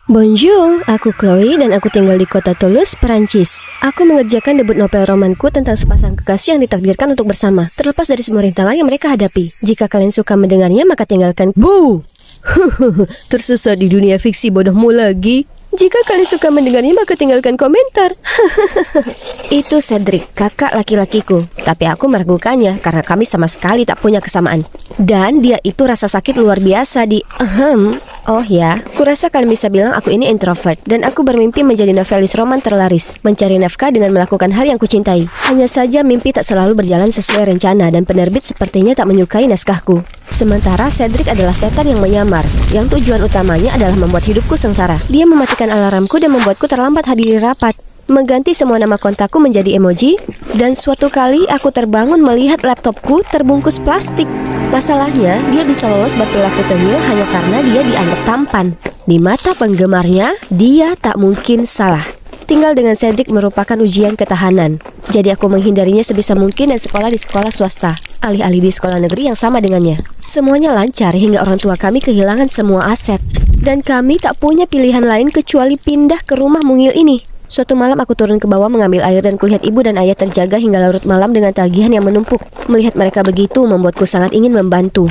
Bonjour, aku Chloe dan aku tinggal di kota Toulouse, Perancis. Aku mengerjakan debut novel romanku tentang sepasang kekasih yang ditakdirkan untuk bersama, terlepas dari semua rintangan yang mereka hadapi. Jika kalian suka mendengarnya, maka tinggalkan. Bu! Tersesat di dunia fiksi bodohmu lagi. Jika kalian suka mendengarnya, maka tinggalkan komentar. Itu Cedric, kakak laki-lakiku. Tapi aku meragukannya karena kami sama sekali tak punya kesamaan. Dan dia itu rasa sakit luar biasa di... Oh ya, kurasa kalian bisa bilang aku ini introvert. Dan aku bermimpi menjadi novelis roman terlaris, mencari nafkah dengan melakukan hal yang kucintai. Hanya saja mimpi tak selalu berjalan sesuai rencana dan penerbit sepertinya tak menyukai naskahku. Sementara Cedric adalah setan yang menyamar, yang tujuan utamanya adalah membuat hidupku sengsara. Dia mematikan alarmku dan membuatku terlambat hadiri rapat, mengganti semua nama kontakku menjadi emoji, dan suatu kali aku terbangun melihat laptopku terbungkus plastik. Masalahnya, dia bisa lolos berperilaku tengil hanya karena dia dianggap tampan. Di mata penggemarnya, dia tak mungkin salah. Tinggal dengan Cedric merupakan ujian ketahanan. Jadi aku menghindarinya sebisa mungkin dan sekolah di sekolah swasta, alih-alih di sekolah negeri yang sama dengannya. Semuanya lancar hingga orang tua kami kehilangan semua aset. Dan kami tak punya pilihan lain kecuali pindah ke rumah mungil ini. Suatu malam aku turun ke bawah mengambil air dan kulihat ibu dan ayah terjaga hingga larut malam dengan tagihan yang menumpuk. Melihat mereka begitu membuatku sangat ingin membantu.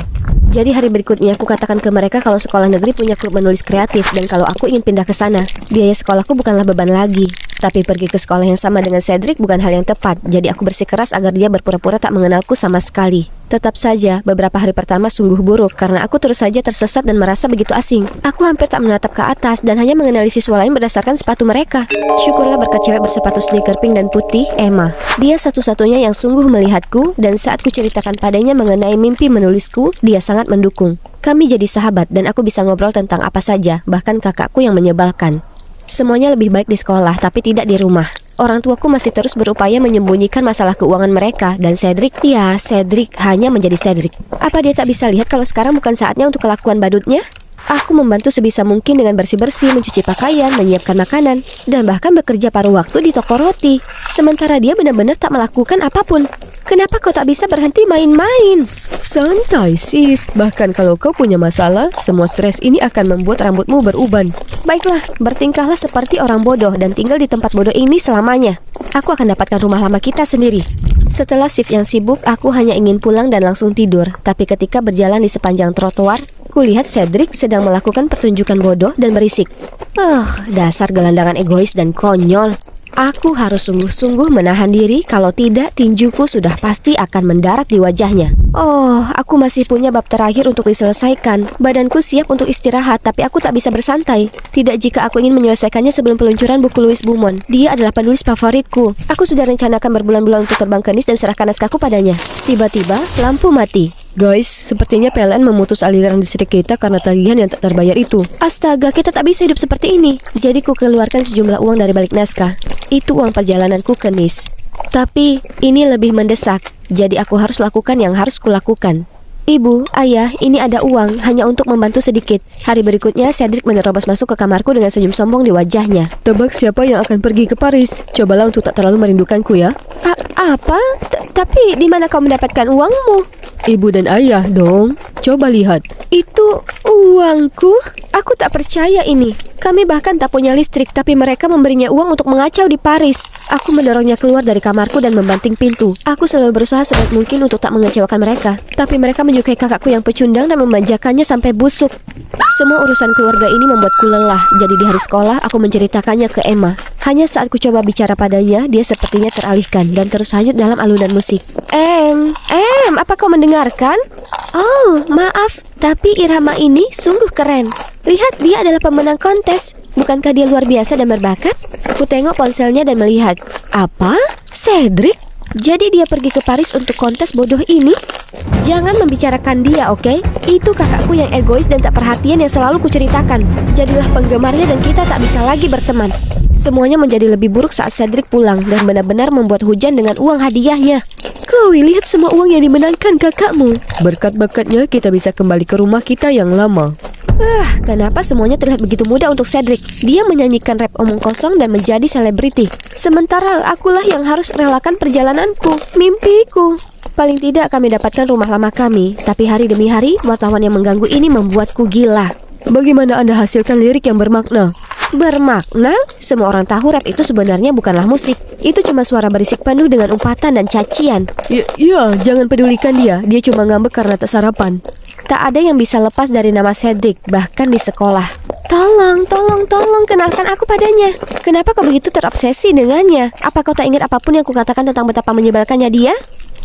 Jadi hari berikutnya aku katakan ke mereka kalau sekolah negeri punya klub menulis kreatif dan kalau aku ingin pindah ke sana. Biaya sekolahku bukanlah beban lagi. Tapi pergi ke sekolah yang sama dengan Cedric bukan hal yang tepat. Jadi aku bersikeras agar dia berpura-pura tak mengenalku sama sekali. Tetap saja, beberapa hari pertama sungguh buruk karena aku terus saja tersesat dan merasa begitu asing. Aku hampir tak menatap ke atas dan hanya mengenali siswa lain berdasarkan sepatu mereka. Syukurlah berkat cewek bersepatu sneaker pink dan putih, Emma. Dia satu-satunya yang sungguh melihatku dan saat kuceritakan padanya mengenai mimpi menulisku, dia sangat mendukung. Kami jadi sahabat dan aku bisa ngobrol tentang apa saja, bahkan kakakku yang menyebalkan. Semuanya lebih baik di sekolah tapi tidak di rumah. Orang tuaku masih terus berupaya menyembunyikan masalah keuangan mereka. Dan Cedric hanya menjadi Cedric. Apa dia tak bisa lihat kalau sekarang bukan saatnya untuk kelakuan badutnya? Aku membantu sebisa mungkin dengan bersih-bersih, mencuci pakaian, menyiapkan makanan, dan bahkan bekerja paruh waktu di toko roti. Sementara dia benar-benar tak melakukan apapun. Kenapa kau tak bisa berhenti main-main? Santai sis, bahkan kalau kau punya masalah, semua stres ini akan membuat rambutmu beruban. Baiklah, bertingkahlah seperti orang bodoh dan tinggal di tempat bodoh ini selamanya. Aku akan dapatkan rumah lama kita sendiri. Setelah shift yang sibuk, aku hanya ingin pulang dan langsung tidur. Tapi ketika berjalan di sepanjang trotoar, kulihat Cedric sedang melakukan pertunjukan bodoh dan berisik. Dasar gelandangan egois dan konyol. Aku harus sungguh-sungguh menahan diri, kalau tidak tinjuku sudah pasti akan mendarat di wajahnya. Aku masih punya bab terakhir untuk diselesaikan. Badanku siap untuk istirahat, tapi aku tak bisa bersantai. Tidak jika aku ingin menyelesaikannya sebelum peluncuran buku Louis Beaumont. Dia adalah penulis favoritku. Aku sudah rencanakan berbulan-bulan untuk terbang ke Nice dan serahkan naskahku padanya. Tiba-tiba, lampu mati. Guys, sepertinya PLN memutus aliran listrik kita karena tagihan yang tak terbayar itu. Astaga, kita tak bisa hidup seperti ini. Jadi ku keluarkan sejumlah uang dari balik naskah. Itu uang perjalananku ke Nice. Tapi ini lebih mendesak. Jadi aku harus lakukan yang harus kulakukan. Ibu, ayah, ini ada uang hanya untuk membantu sedikit. Hari berikutnya Cedric menerobos masuk ke kamarku dengan senyum sombong di wajahnya. Tebak siapa yang akan pergi ke Paris? Cobalah untuk tak terlalu merindukanku ya. Apa? Tapi di mana kau mendapatkan uangmu? Ibu dan ayah dong. Coba lihat. Itu uangku? Aku tak percaya ini. Kami bahkan tak punya listrik, tapi mereka memberinya uang untuk mengacau di Paris. Aku mendorongnya keluar dari kamarku dan membanting pintu. Aku selalu berusaha sebaik mungkin untuk tak mengecewakan mereka. Tapi mereka menyukai kakakku yang pecundang dan memanjakannya sampai busuk. Semua urusan keluarga ini membuatku lelah. Jadi di hari sekolah, aku menceritakannya ke Emma. Hanya saat ku coba bicara padanya, dia sepertinya teralihkan dan terus hanyut dalam alunan musik. Apa kau mendengarkan? Oh, maaf, tapi irama ini sungguh keren. Lihat, dia adalah pemenang kontes. Bukankah dia luar biasa dan berbakat? Ku tengok ponselnya dan melihat. Apa? Cedric? Jadi dia pergi ke Paris untuk kontes bodoh ini? Jangan membicarakan dia, oke? Itu kakakku yang egois dan tak perhatian yang selalu kuceritakan. Jadilah penggemarnya dan kita tak bisa lagi berteman. Semuanya menjadi lebih buruk saat Cedric pulang dan benar-benar membuat hujan dengan uang hadiahnya. Chloe, lihat semua uang yang dimenangkan kakakmu. Berkat-berkatnya kita bisa kembali ke rumah kita yang lama. Kenapa semuanya terlihat begitu mudah untuk Cedric? Dia menyanyikan rap omong kosong dan menjadi selebriti. Sementara akulah yang harus relakan perjalananku, mimpiku. Paling tidak kami dapatkan rumah lama kami. Tapi hari demi hari, wartawan yang mengganggu ini membuatku gila. Bagaimana Anda hasilkan lirik yang bermakna? Bermakna? Semua orang tahu rap itu sebenarnya bukanlah musik. Itu cuma suara berisik penuh dengan umpatan dan cacian. Ya, jangan pedulikan dia. Dia cuma ngambek karena tak sarapan. Tak ada yang bisa lepas dari nama Cedric, bahkan di sekolah. Tolong, kenalkan aku padanya. Kenapa kau begitu terobsesi dengannya? Apa kau tak ingat apapun yang kukatakan tentang betapa menyebalkannya dia?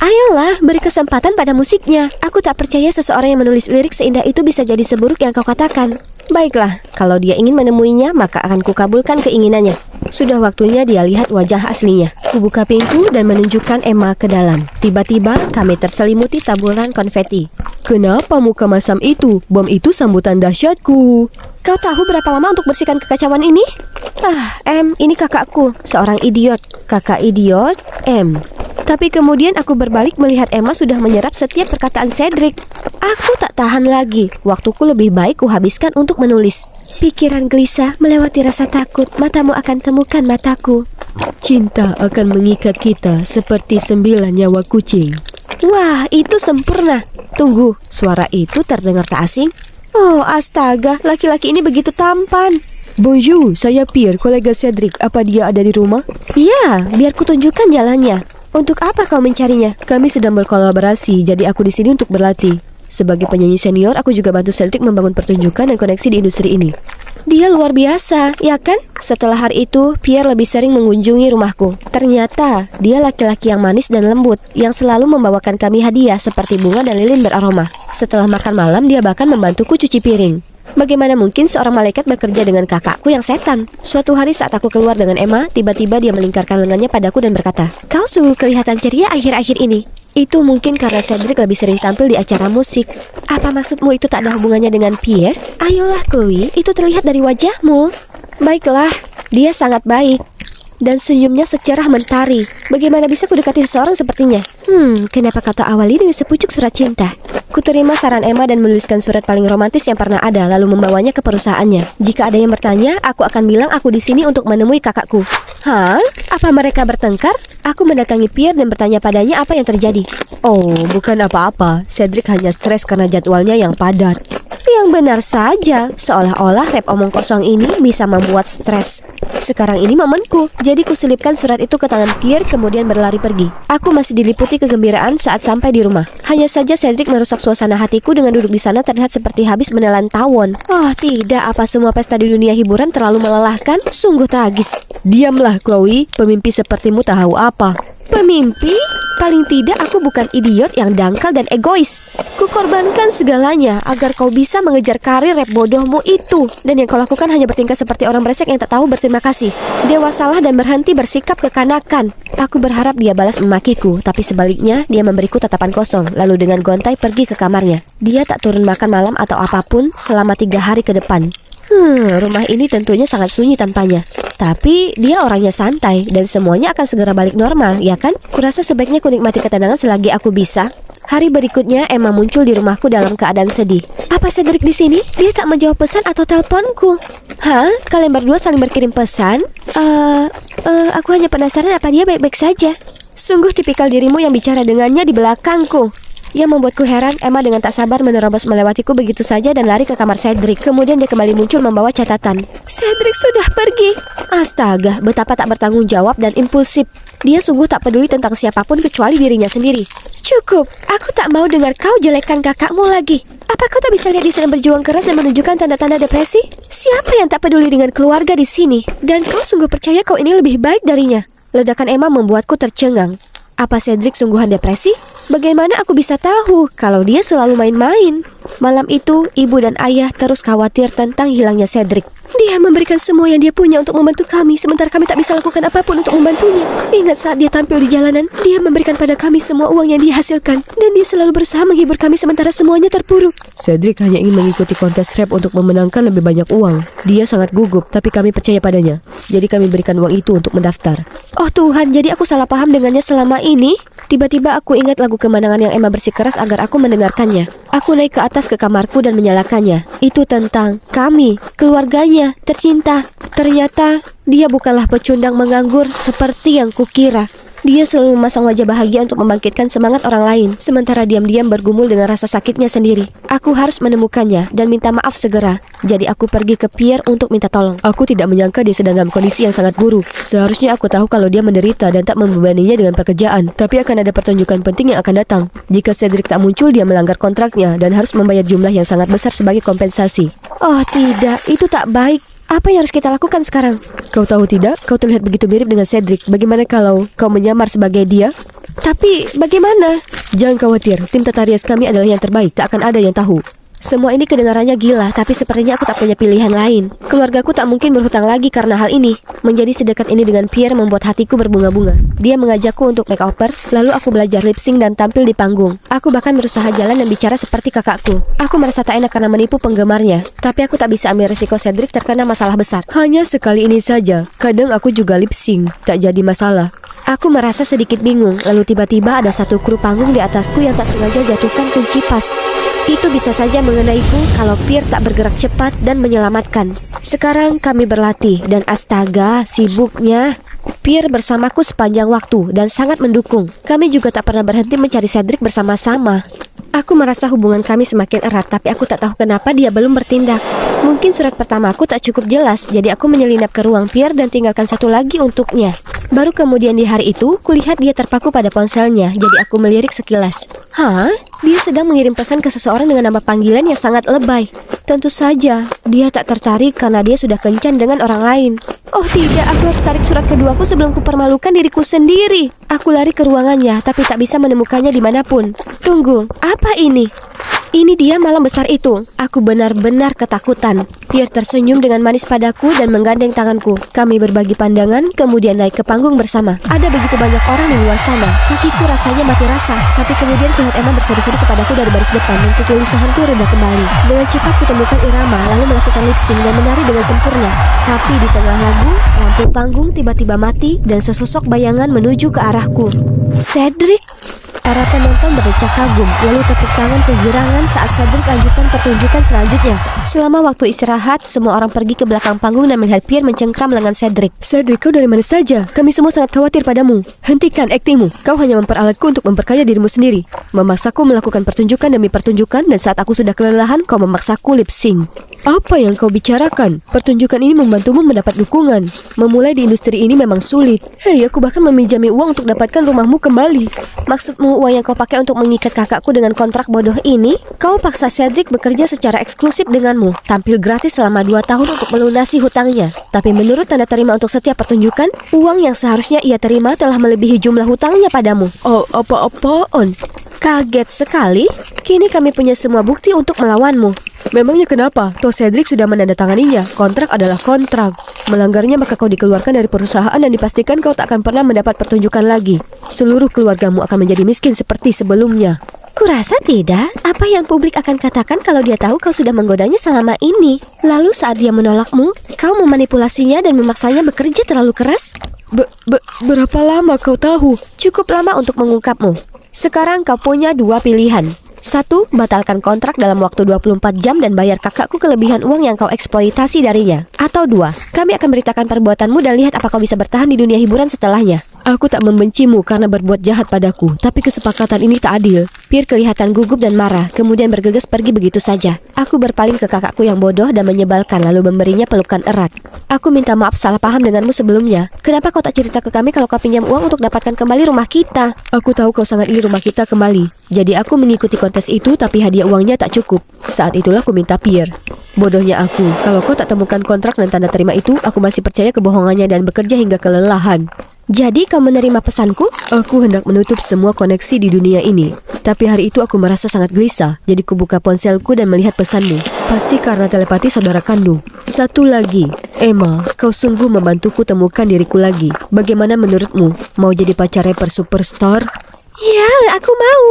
Ayolah, beri kesempatan pada musiknya. Aku tak percaya seseorang yang menulis lirik seindah itu bisa jadi seburuk yang kau katakan. Baiklah, kalau dia ingin menemuinya, maka akan kukabulkan keinginannya. Sudah waktunya dia lihat wajah aslinya. Kubuka pintu dan menunjukkan Emma ke dalam. Tiba-tiba kami terselimuti taburan konfeti. Kenapa muka masam itu? Bom itu sambutan dahsyatku. Kau tahu berapa lama untuk bersihkan kekacauan ini? Ini kakakku, seorang idiot. Kakak idiot, M. Tapi kemudian aku berbalik melihat Emma sudah menyerap setiap perkataan Cedric. Aku tak tahan lagi. Waktuku lebih baik kuhabiskan untuk menulis. Pikiran gelisah melewati rasa takut. Matamu akan temukan mataku. Cinta akan mengikat kita seperti 9 nyawa kucing. Wah, itu sempurna. Tunggu, suara itu terdengar tak asing? Oh, astaga, laki-laki ini begitu tampan. Bonjour, saya Pierre, kolega Cedric. Apa dia ada di rumah? Ya, biar kutunjukkan jalannya. Untuk apa kau mencarinya? Kami sedang berkolaborasi, jadi aku di sini untuk berlatih. Sebagai penyanyi senior, aku juga bantu Cedric membangun pertunjukan dan koneksi di industri ini. Dia luar biasa, ya kan? Setelah hari itu, Pierre lebih sering mengunjungi rumahku. Ternyata, dia laki-laki yang manis dan lembut, yang selalu membawakan kami hadiah seperti bunga dan lilin beraroma. Setelah makan malam, dia bahkan membantuku cuci piring. Bagaimana mungkin seorang malaikat bekerja dengan kakakku yang setan? Suatu hari saat aku keluar dengan Emma, tiba-tiba dia melingkarkan lengannya padaku dan berkata, "Kau sungguh kelihatan ceria akhir-akhir ini." Itu mungkin karena Cedric lebih sering tampil di acara musik. Apa maksudmu itu tak ada hubungannya dengan Pierre? Ayolah Chloe, itu terlihat dari wajahmu. Baiklah, dia sangat baik. Dan senyumnya secerah mentari. Bagaimana bisa kudekati seseorang sepertinya? Kenapa kau tak awali dengan sepucuk surat cinta? Kuterima saran Emma dan menuliskan surat paling romantis yang pernah ada, lalu membawanya ke perusahaannya. Jika ada yang bertanya, aku akan bilang aku di sini untuk menemui kakakku. Hah? Apa mereka bertengkar? Aku mendatangi Pierre dan bertanya padanya apa yang terjadi. Oh, bukan apa-apa. Cedric hanya stres karena jadwalnya yang padat. Yang benar saja, seolah-olah rap omong kosong ini bisa membuat stres. Sekarang ini momenku, jadi kuselipkan surat itu ke tangan Pierre kemudian berlari pergi. Aku masih diliputi kegembiraan saat sampai di rumah. Hanya saja Cedric merusak suasana hatiku dengan duduk di sana terlihat seperti habis menelan tawon. Oh tidak, apa semua pesta di dunia hiburan terlalu melelahkan? Sungguh tragis. Diamlah Chloe, pemimpi sepertimu tahu apa. Pemimpi? Paling tidak aku bukan idiot yang dangkal dan egois. Kukorbankan segalanya agar kau bisa mengejar karir rap bodohmu itu. Dan yang kau lakukan hanya bertingkah seperti orang brengsek yang tak tahu berterima kasih. Dewasalah dan berhenti bersikap kekanakan. Aku berharap dia balas memakiku, tapi sebaliknya dia memberiku tatapan kosong. Lalu dengan gontai pergi ke kamarnya. Dia tak turun makan malam atau apapun selama 3 hari ke depan. Rumah ini tentunya sangat sunyi tanpanya. Tapi dia orangnya santai dan semuanya akan segera balik normal, ya kan? Kurasa sebaiknya kunikmati ketenangan selagi aku bisa. Hari berikutnya Emma muncul di rumahku dalam keadaan sedih. Apa Cedric di sini? Dia tak menjawab pesan atau teleponku. Hah? Kalian berdua saling berkirim pesan? Aku hanya penasaran apa dia baik-baik saja. Sungguh tipikal dirimu yang bicara dengannya di belakangku. Yang membuatku heran, Emma dengan tak sabar menerobos melewatiku begitu saja dan lari ke kamar Cedric. Kemudian dia kembali muncul membawa catatan. Cedric sudah pergi. Astaga, betapa tak bertanggung jawab dan impulsif. Dia sungguh tak peduli tentang siapapun kecuali dirinya sendiri. Cukup, aku tak mau dengar kau jelekkan kakakmu lagi. Apa kau tak bisa lihat dia sedang berjuang keras dan menunjukkan tanda-tanda depresi? Siapa yang tak peduli dengan keluarga di sini? Dan kau sungguh percaya kau ini lebih baik darinya? Ledakan Emma membuatku tercengang. Apa Cedric sungguhan depresi? Bagaimana aku bisa tahu kalau dia selalu main-main? Malam itu, ibu dan ayah terus khawatir tentang hilangnya Cedric. Dia memberikan semua yang dia punya untuk membantu kami, sementara kami tak bisa lakukan apapun untuk membantunya. Ingat saat dia tampil di jalanan, dia memberikan pada kami semua uang yang dia hasilkan. Dan dia selalu berusaha menghibur kami sementara semuanya terpuruk. Cedric hanya ingin mengikuti kontes rap untuk memenangkan lebih banyak uang. Dia sangat gugup, tapi kami percaya padanya. Jadi kami berikan uang itu untuk mendaftar. Oh Tuhan, jadi aku salah paham dengannya selama ini? Tiba-tiba aku ingat lagu kemenangan yang Emma bersikeras agar aku mendengarkannya. Aku naik ke atas ke kamarku dan menyalakannya. Itu tentang kami, keluarganya, tercinta. Ternyata dia bukanlah pecundang menganggur seperti yang kukira. Dia selalu memasang wajah bahagia untuk membangkitkan semangat orang lain, sementara diam-diam bergumul dengan rasa sakitnya sendiri. Aku harus menemukannya dan minta maaf segera. Jadi aku pergi ke Pierre untuk minta tolong. Aku tidak menyangka dia sedang dalam kondisi yang sangat buruk. Seharusnya aku tahu kalau dia menderita dan tak membebaninya dengan pekerjaan. Tapi akan ada pertunjukan penting yang akan datang. Jika Cedric tak muncul, dia melanggar kontraknya dan harus membayar jumlah yang sangat besar sebagai kompensasi. Oh tidak, itu tak baik. Apa yang harus kita lakukan sekarang? Kau tahu tidak? Kau terlihat begitu mirip dengan Cedric. Bagaimana kalau kau menyamar sebagai dia? Tapi bagaimana? Jangan khawatir, tim tata rias kami adalah yang terbaik. Tak akan ada yang tahu. Semua ini kedengarannya gila, tapi sepertinya aku tak punya pilihan lain. Keluargaku tak mungkin berhutang lagi karena hal ini. Menjadi sedekat ini dengan Pierre membuat hatiku berbunga-bunga. Dia mengajakku untuk makeover, lalu aku belajar lip sync dan tampil di panggung. Aku bahkan berusaha jalan dan bicara seperti kakakku. Aku merasa tak enak karena menipu penggemarnya. Tapi aku tak bisa ambil resiko Cedric terkena masalah besar. Hanya sekali ini saja. Kadang aku juga lip sync, tak jadi masalah. Aku merasa sedikit bingung, lalu tiba-tiba ada satu kru panggung di atasku yang tak sengaja jatuhkan kunci pas. Itu bisa saja mengenaiku kalau Pierre tak bergerak cepat dan menyelamatkan. Sekarang kami berlatih dan astaga, sibuknya. Pierre bersamaku sepanjang waktu dan sangat mendukung. Kami juga tak pernah berhenti mencari Cedric bersama-sama. Aku merasa hubungan kami semakin erat, tapi aku tak tahu kenapa dia belum bertindak. Mungkin surat pertamaku tak cukup jelas, jadi aku menyelinap ke ruang Pierre dan tinggalkan satu lagi untuknya. Baru kemudian di hari itu, kulihat dia terpaku pada ponselnya, jadi aku melirik sekilas. Hah? Dia sedang mengirim pesan ke seseorang dengan nama panggilan yang sangat lebay. Tentu saja, dia tak tertarik karena dia sudah kencan dengan orang lain. Oh tidak, aku harus tarik surat keduaku sebelum kupermalukan diriku sendiri. Aku lari ke ruangannya, tapi tak bisa menemukannya dimanapun. Tunggu, apa ini? Ini dia malam besar itu. Aku benar-benar ketakutan. Pierre tersenyum dengan manis padaku dan menggandeng tanganku. Kami berbagi pandangan, kemudian naik ke panggung bersama. Ada begitu banyak orang di luar sana. Kakiku rasanya mati rasa. Tapi kemudian kulihat Emma berseri-seri kepadaku dari baris depan dan kegelisahanku reda kembali. Dengan cepat kutemukan irama, lalu melakukan lip sync dan menari dengan sempurna. Tapi di tengah lagu, lampu panggung tiba-tiba mati dan sesosok bayangan menuju ke arahku. Cedric! Para penonton berdecak kagum, lalu tepuk tangan kegirangan saat Cedric lanjutkan pertunjukan selanjutnya. Selama waktu istirahat, semua orang pergi ke belakang panggung dan melihat Pierre mencengkram lengan Cedric. Cedric, kau dari mana saja? Kami semua sangat khawatir padamu. Hentikan aktingmu. Kau hanya memperalatku untuk memperkaya dirimu sendiri. Memaksaku melakukan pertunjukan demi pertunjukan, dan saat aku sudah kelelahan, kau memaksaku lip sync. Apa yang kau bicarakan? Pertunjukan ini membantumu mendapat dukungan. Memulai di industri ini memang sulit. Hei, aku bahkan meminjami uang untuk dapatkan rumahmu kembali. Maksudmu uang yang kau pakai untuk mengikat kakakku dengan kontrak bodoh ini? Kau paksa Cedric bekerja secara eksklusif denganmu, tampil gratis selama 2 tahun untuk melunasi hutangnya. Tapi menurut tanda terima untuk setiap pertunjukan, uang yang seharusnya ia terima telah melebihi jumlah hutangnya padamu. Oh, apa-apaan? Kaget sekali. Kini kami punya semua bukti untuk melawanmu. Memangnya kenapa? Toh Cedric sudah menandatanganinya. Kontrak adalah kontrak. Melanggarnya maka kau dikeluarkan dari perusahaan dan dipastikan kau tak akan pernah mendapat pertunjukan lagi. Seluruh keluargamu akan menjadi miskin seperti sebelumnya. Kurasa tidak. Apa yang publik akan katakan kalau dia tahu kau sudah menggodanya selama ini? Lalu saat dia menolakmu, kau memanipulasinya dan memaksanya bekerja terlalu keras? Berapa lama kau tahu? Cukup lama untuk mengungkapmu. Sekarang kau punya 2 pilihan. 1. Batalkan kontrak dalam waktu 24 jam dan bayar kakakku kelebihan uang yang kau eksploitasi darinya. Atau 2. Kami akan beritakan perbuatanmu dan lihat apa kau bisa bertahan di dunia hiburan setelahnya. Aku tak membencimu karena berbuat jahat padaku, tapi kesepakatan ini tak adil. Pierre kelihatan gugup dan marah, kemudian bergegas pergi begitu saja. Aku berpaling ke kakakku yang bodoh dan menyebalkan, lalu memberinya pelukan erat. Aku minta maaf salah paham denganmu sebelumnya. Kenapa kau tak cerita ke kami kalau kau pinjam uang untuk dapatkan kembali rumah kita? Aku tahu kau sangat ingin rumah kita kembali. Jadi aku mengikuti kontes itu, tapi hadiah uangnya tak cukup. Saat itulah aku minta Pierre. Bodohnya aku, kalau kau tak temukan kontrak dan tanda terima itu, aku masih percaya kebohongannya dan bekerja hingga kelelahan. Jadi kau menerima pesanku? Aku hendak menutup semua koneksi di dunia ini. Tapi hari itu aku merasa sangat gelisah. Jadi kubuka ponselku dan melihat pesanmu. Pasti karena telepati saudara kandung. Satu lagi, Emma, kau sungguh membantuku temukan diriku lagi. Bagaimana menurutmu? Mau jadi pacar rapper superstar? Ya, aku mau.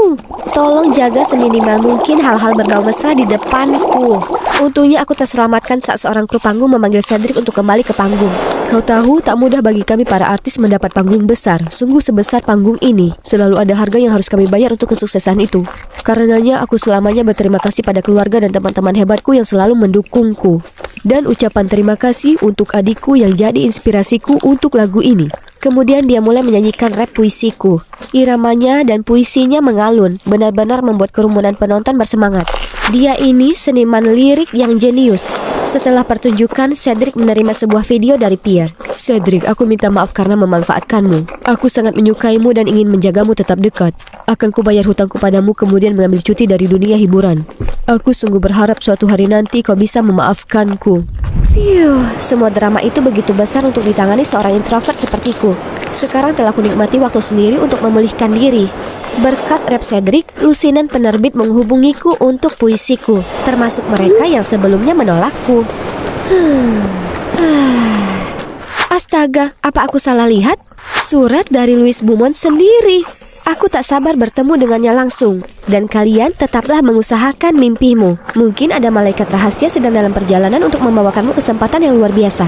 Tolong jaga seminimal mungkin hal-hal berbau mesra di depanku. Untungnya aku terselamatkan saat seorang kru panggung memanggil Cedric untuk kembali ke panggung. Kau tahu, tak mudah bagi kami para artis mendapat panggung besar. Sungguh sebesar panggung ini. Selalu ada harga yang harus kami bayar untuk kesuksesan itu. Karenanya aku selamanya berterima kasih pada keluarga dan teman-teman hebatku yang selalu mendukungku. Dan ucapan terima kasih untuk adikku yang jadi inspirasiku untuk lagu ini. Kemudian dia mulai menyanyikan rap puisiku. Iramanya dan puisinya mengalun, benar-benar membuat kerumunan penonton bersemangat. Dia ini seniman lirik yang jenius. Setelah pertunjukan, Cedric menerima sebuah video dari Pierre. Cedric, aku minta maaf karena memanfaatkanmu. Aku sangat menyukaimu dan ingin menjagamu tetap dekat. Akan kubayar hutangku padamu kemudian mengambil cuti dari dunia hiburan. Aku sungguh berharap suatu hari nanti kau bisa memaafkanku. Phew, semua drama itu begitu besar untuk ditangani seorang introvert sepertiku. Sekarang telah kunikmati waktu sendiri untuk memulihkan diri. Berkat rap Cedric, lusinan penerbit menghubungiku untuk puisiku, termasuk mereka yang sebelumnya menolakku. Astaga, apa aku salah lihat? Surat dari Louis Beaumont sendiri. Aku tak sabar bertemu dengannya langsung. Dan kalian tetaplah mengusahakan mimpimu. Mungkin ada malaikat rahasia sedang dalam perjalanan untuk membawakanmu kesempatan yang luar biasa.